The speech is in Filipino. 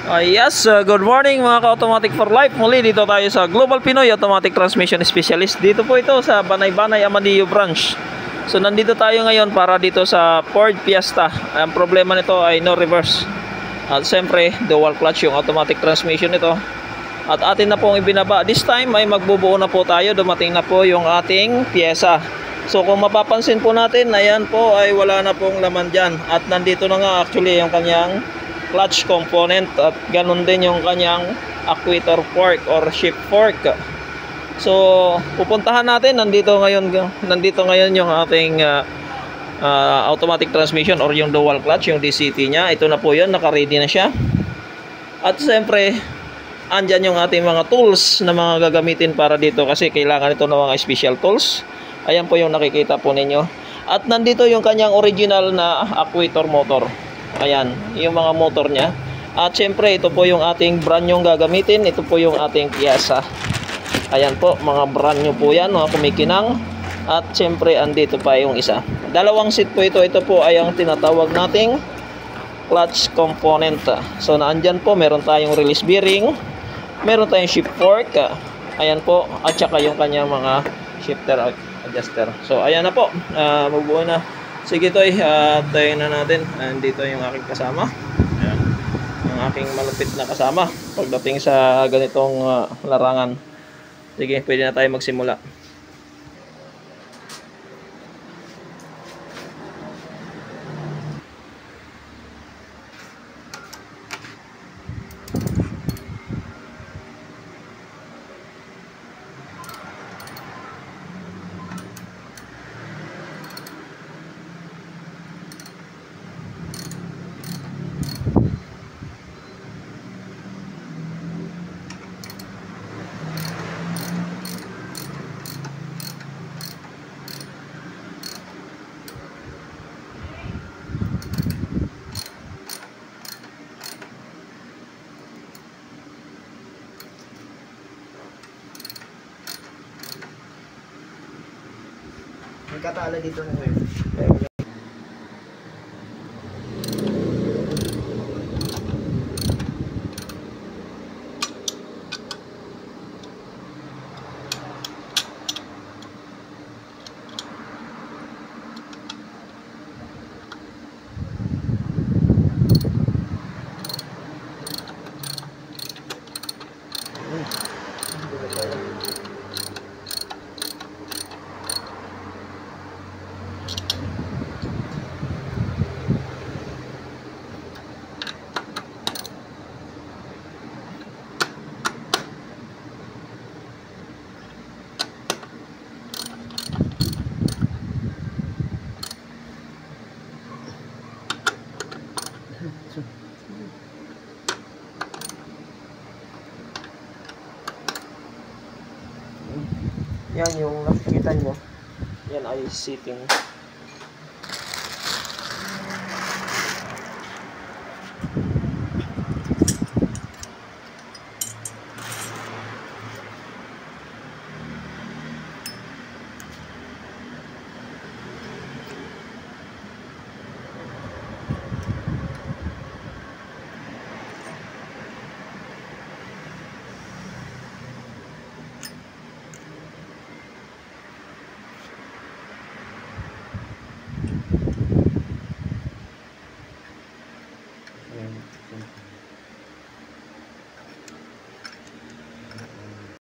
Yes, good morning mga ka-automatic for life. Muli dito tayo sa Global Pinoy Automatic Transmission Specialist. Dito po ito sa Banay-Banay, Amanillo Branch. So nandito tayo ngayon para dito sa Ford Fiesta. Ang problema nito ay no reverse. At siyempre, dual clutch yung automatic transmission nito. At atin na pong ibinaba. This time ay magbubuo na po tayo. Dumating na po yung ating pyesa. So kung mapapansin po natin, ayan po ay wala na pong laman dyan. At nandito na nga actually yung kanyang clutch component at ganun din yung kanyang actuator fork or shift fork. So pupuntahan natin, nandito ngayon yung ating automatic transmission or yung dual clutch, yung DCT nya. Ito na po yun, naka-ready na siya. At siyempre andyan yung ating mga tools na mga gagamitin para dito kasi kailangan ito ng mga special tools. Ayan po yung nakikita po ninyo. At nandito yung kanyang original na actuator motor. Ayan, yung mga motor niya. At syempre, ito po yung ating brand new gagamitin. Ito po yung ating pyesa. Ayan po, mga brand new po yan, mga kumikinang. At syempre, andito pa yung isa. Dalawang seat po ito. Ito po ay ang tinatawag nating clutch component. So, naandyan po, meron tayong release bearing. Meron tayong shift fork. Ayan po, at saka yung kanyang mga shifter adjuster. So, ayan na po. Magbuo na. Sige Toy, tayo na natin. Nandito yung aking kasama. Ayan. Yung aking malupit na kasama pagdating sa ganitong larangan. Sige, pwede na tayo magsimula. Nagkatala dito na ngayon. Yan yung nakikita nyo. Yan ay seating